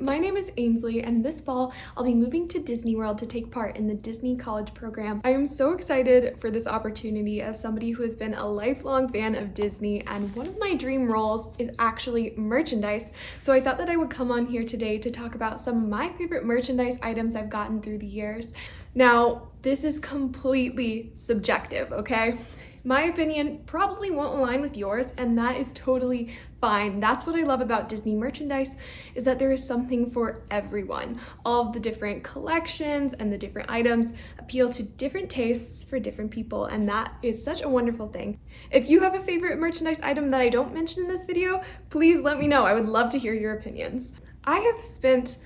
my name is Ainsley, and this fall I'll be moving to Disney World to take part in the Disney College program. I am so excited for this opportunity as somebody who has been a lifelong fan of Disney, and one of my dream roles is actually merchandise. So I thought that I would come on here today to talk about some of my favorite merchandise items I've gotten through the years. Now, this is completely subjective, okay? My opinion probably won't align with yours, and that is totally fine. That's what I love about Disney merchandise, is that there is something for everyone. All of the different collections and the different items appeal to different tastes for different people, and that is such a wonderful thing. If you have a favorite merchandise item that I don't mention in this video, please let me know. I would love to hear your opinions. I have spent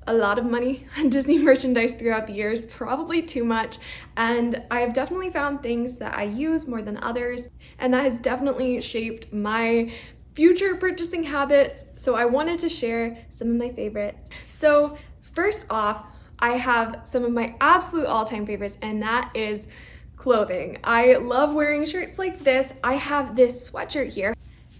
a lot of money on Disney merchandise throughout the years, probably too much, and I have definitely found things that I use more than others, and that has definitely shaped my future purchasing habits. So I wanted to share some of my favorites. So first off, I have some of my absolute all-time favorites, and that is clothing. I love wearing shirts like this. I have this sweatshirt here.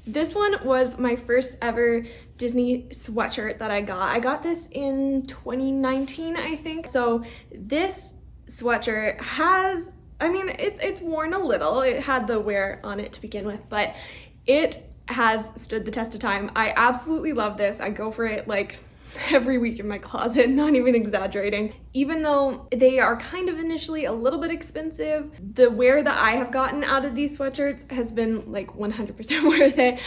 This one was my first ever Disney sweatshirt that I got. I got this in 2019, I think. So this sweatshirt has, it's worn a little. It had the wear on it to begin with, but it has stood the test of time. I absolutely love this. I go for it like every week in my closet, not even exaggerating. Even though they are kind of initially a little bit expensive, the wear that I have gotten out of these sweatshirts has been like 100% worth it.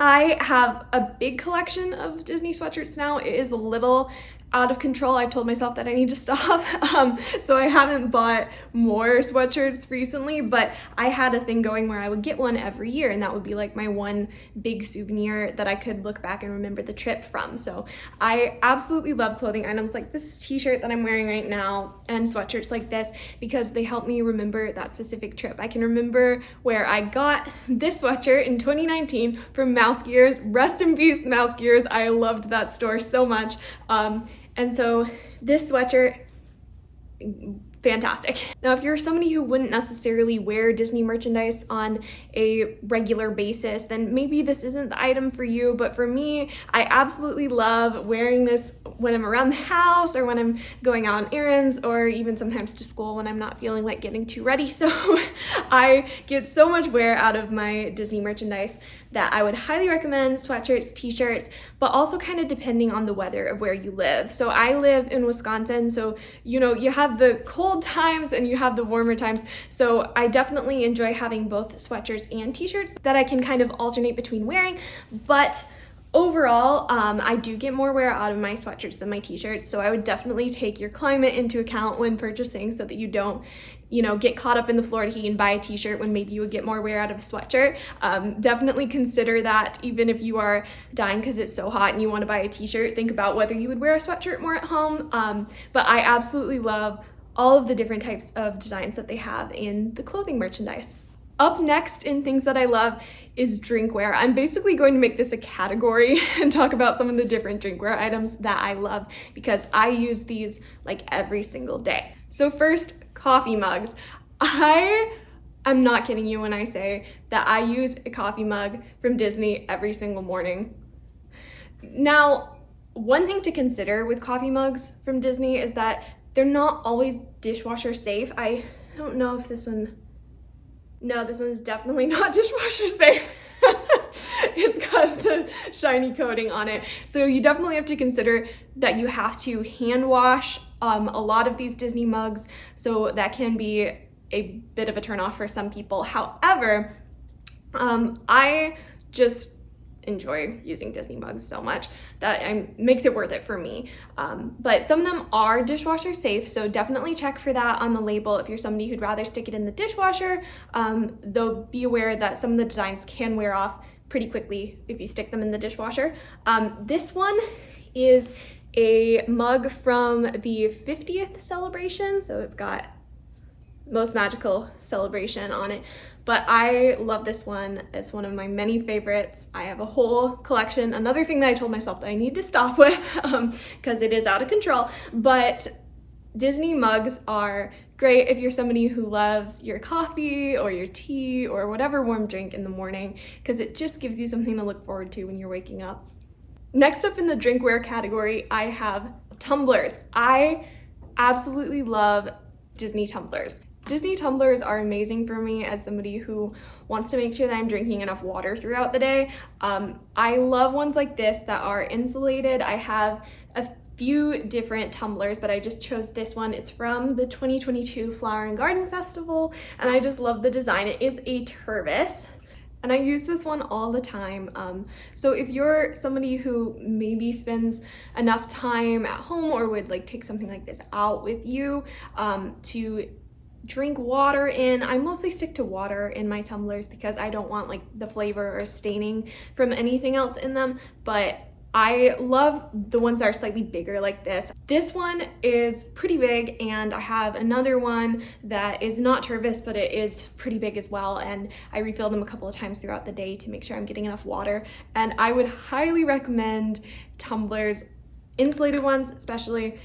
I have a big collection of Disney sweatshirts now. It is a little out of control. I've told myself that I need to stop. So I haven't bought more sweatshirts recently, but I had a thing going where I would get one every year, and that would be like my one big souvenir that I could look back and remember the trip from. So I absolutely love clothing items like this t-shirt that I'm wearing right now and sweatshirts like this because they help me remember that specific trip. I can remember where I got this sweatshirt in 2019 from Mouse Gears. Rest in peace, Mouse Gears. I loved that store so much. And so this sweatshirt, fantastic. Now, if you're somebody who wouldn't necessarily wear Disney merchandise on a regular basis, then maybe this isn't the item for you. But for me, I absolutely love wearing this when I'm around the house or when I'm going out on errands or even sometimes to school when I'm not feeling like getting too ready. So I get so much wear out of my Disney merchandise that I would highly recommend sweatshirts, t-shirts, but also kind of depending on the weather of where you live. So I live in Wisconsin, so you have the cold times and you have the warmer times. So I definitely enjoy having both sweatshirts and t-shirts that I can kind of alternate between wearing. But overall, I do get more wear out of my sweatshirts than my t-shirts, so I would definitely take your climate into account when purchasing so that you don't get caught up in the Florida heat and buy a t-shirt when maybe you would get more wear out of a sweatshirt. Definitely consider that. Even if you are dying because it's so hot and you want to buy a t-shirt, think about whether you would wear a sweatshirt more at home. But I absolutely love all of the different types of designs that they have in the clothing merchandise. Up next in things that I love is drinkware. I'm basically going to make this a category and talk about some of the different drinkware items that I love because I use these like every single day. So first, coffee mugs. I am not kidding you when I say that I use a coffee mug from Disney every single morning. Now, one thing to consider with coffee mugs from Disney is that they're not always dishwasher safe. I don't know if this one... No, this one's definitely not dishwasher safe. It's got the shiny coating on it. So you definitely have to consider that you have to hand wash a lot of these Disney mugs. So that can be a bit of a turnoff for some people. However, I just enjoy using Disney mugs so much that makes it worth it for me. But some of them are dishwasher safe, so definitely check for that on the label if you're somebody who'd rather stick it in the dishwasher, though be aware that some of the designs can wear off pretty quickly if you stick them in the dishwasher. This one is a mug from the 50th celebration, so it's got Most Magical Celebration on it. But I love this one. It's one of my many favorites. I have a whole collection. Another thing that I told myself that I need to stop with because it is out of control. But Disney mugs are great if you're somebody who loves your coffee or your tea or whatever warm drink in the morning because it just gives you something to look forward to when you're waking up. Next up in the drinkware category, I have tumblers. I absolutely love Disney tumblers. Disney tumblers are amazing for me as somebody who wants to make sure that I'm drinking enough water throughout the day. I love ones like this that are insulated. I have a few different tumblers, but I just chose this one. It's from the 2022 Flower and Garden Festival, and I just love the design. It is a turvis, and I use this one all the time. So if you're somebody who maybe spends enough time at home or would like take something like this out with you to drink water in, I mostly stick to water in my tumblers because I don't want like the flavor or staining from anything else in them, but I love the ones that are slightly bigger like this. This one is pretty big, and I have another one that is not turvis, but it is pretty big as well, and I refill them a couple of times throughout the day to make sure I'm getting enough water. And I would highly recommend tumblers, insulated ones, especially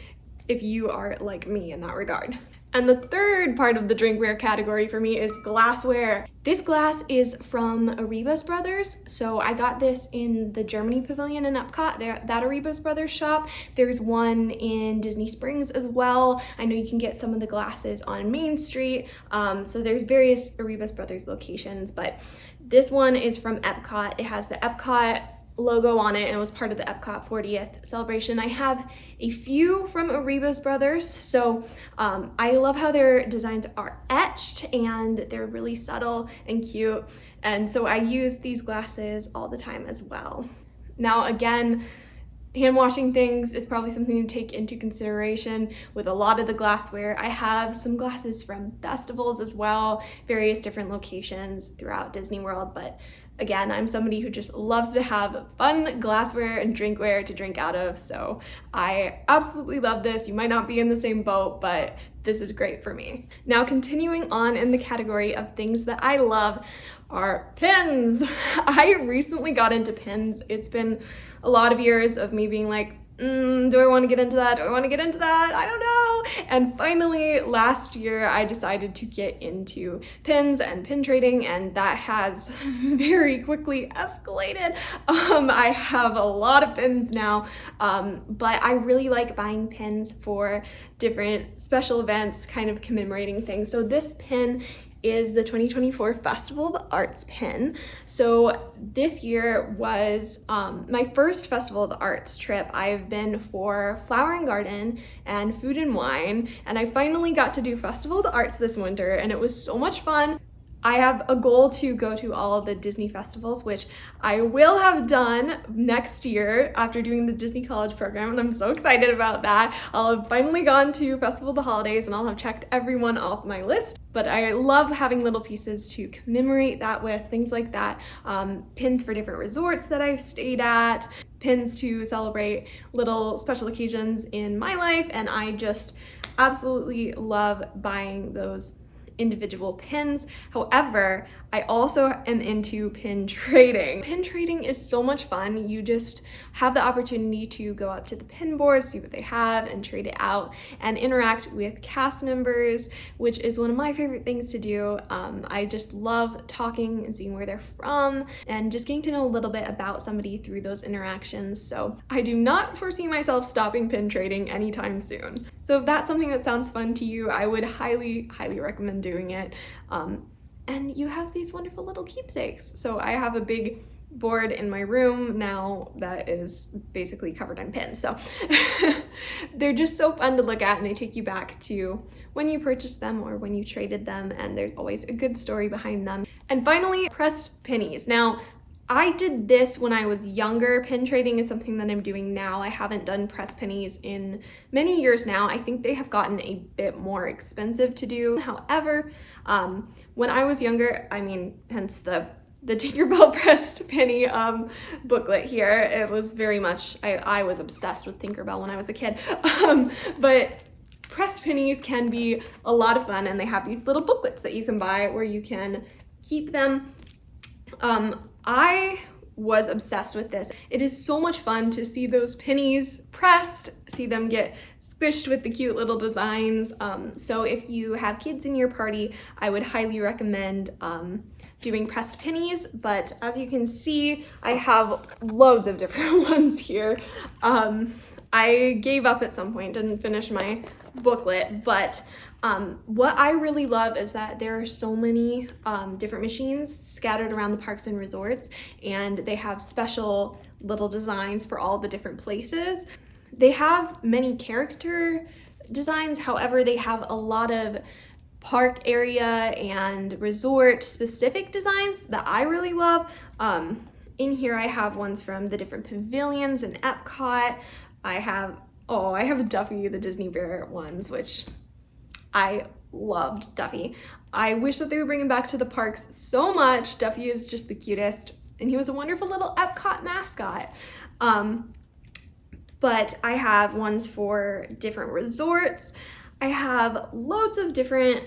if you are like me in that regard. And the third part of the drinkware category for me is glassware. This glass is from Arribas Brothers. So I got this in the Germany Pavilion in Epcot, that Arribas Brothers shop. There's one in Disney Springs as well. I know you can get some of the glasses on Main Street. So there's various Arribas Brothers locations, but this one is from Epcot. It has the Epcot logo on it and it was part of the Epcot 40th celebration. I have a few from Arribas Brothers, so I love how their designs are etched and they're really subtle and cute, and so I use these glasses all the time as well. Now again, hand washing things is probably something to take into consideration with a lot of the glassware. I have some glasses from festivals as well, various different locations throughout Disney World, but again, I'm somebody who just loves to have fun glassware and drinkware to drink out of, so I absolutely love this. You might not be in the same boat, but this is great for me. Now, continuing on in the category of things that I love are pins. I recently got into pins. It's been a lot of years of me being like, do I want to get into that? Do I want to get into that? I don't know. And finally, last year, I decided to get into pins and pin trading, and that has very quickly escalated. I have a lot of pins now, but I really like buying pins for different special events, kind of commemorating things. So this pin is the 2024 Festival of the Arts pin. So this year was my first Festival of the Arts trip. I've been for Flower and Garden and Food and Wine, and I finally got to do Festival of the Arts this winter, and it was so much fun. I have a goal to go to all the Disney festivals, which I will have done next year after doing the Disney College program, and I'm so excited about that. I'll have finally gone to Festival of the Holidays, and I'll have checked everyone off my list. But I love having little pieces to commemorate that with, things like that. Pins for different resorts that I've stayed at, pins to celebrate little special occasions in my life, and I just absolutely love buying those individual pins. However, I also am into pin trading. Pin trading is so much fun. You just have the opportunity to go up to the pin board, see what they have, and trade it out and interact with cast members, which is one of my favorite things to do. I just love talking and seeing where they're from and just getting to know a little bit about somebody through those interactions. So I do not foresee myself stopping pin trading anytime soon. So if that's something that sounds fun to you, I would highly, highly recommend doing it. And you have these wonderful little keepsakes. So I have a big board in my room now that is basically covered in pins. So they're just so fun to look at, and they take you back to when you purchased them or when you traded them, and there's always a good story behind them. And finally, pressed pennies. Now, I did this when I was younger. Pin trading is something that I'm doing now. I haven't done pressed pennies in many years now. I think they have gotten a bit more expensive to do. However, when I was younger, I mean, hence the Tinkerbell pressed penny booklet here, it was very much, I was obsessed with Tinkerbell when I was a kid. But pressed pennies can be a lot of fun, and they have these little booklets that you can buy where you can keep them. I was obsessed with this. It is so much fun to see those pennies pressed, see them get squished with the cute little designs. So if you have kids in your party, I would highly recommend doing pressed pennies, but as you can see, I have loads of different ones here. I gave up at some point, didn't finish my booklet, but what I really love is that there are so many different machines scattered around the parks and resorts, and they have special little designs for all the different places. They have many character designs, however, they have a lot of park area and resort specific designs that I really love. In here I have ones from the different pavilions in Epcot. I have Duffy the Disney Bear ones, which I loved Duffy. I wish that they would bring him back to the parks so much. Duffy is just the cutest, and he was a wonderful little Epcot mascot. But I have ones for different resorts. I have loads of different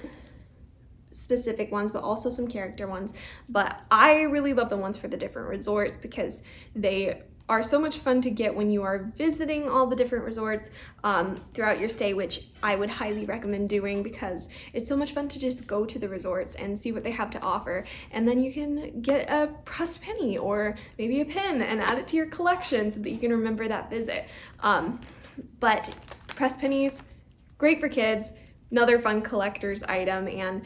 specific ones, but also some character ones. But I really love the ones for the different resorts because they are so much fun to get when you are visiting all the different resorts throughout your stay, which I would highly recommend doing because it's so much fun to just go to the resorts and see what they have to offer. And then you can get a pressed penny or maybe a pin and add it to your collection so that you can remember that visit. But pressed pennies, great for kids, another fun collector's item. And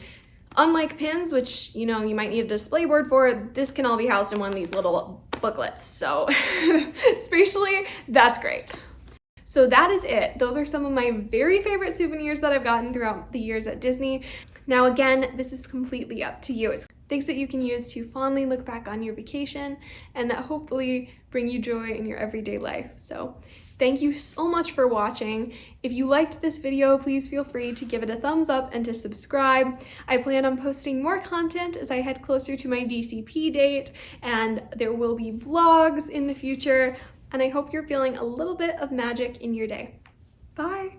unlike pins, which you might need a display board for, this can all be housed in one of these little booklets. So spatially, that's great. So that is it. Those are some of my very favorite souvenirs that I've gotten throughout the years at Disney. Now again, this is completely up to you. It's things that you can use to fondly look back on your vacation and that hopefully bring you joy in your everyday life. So thank you so much for watching. If you liked this video, please feel free to give it a thumbs up and to subscribe. I plan on posting more content as I head closer to my DCP date, and there will be vlogs in the future, and I hope you're feeling a little bit of magic in your day. Bye!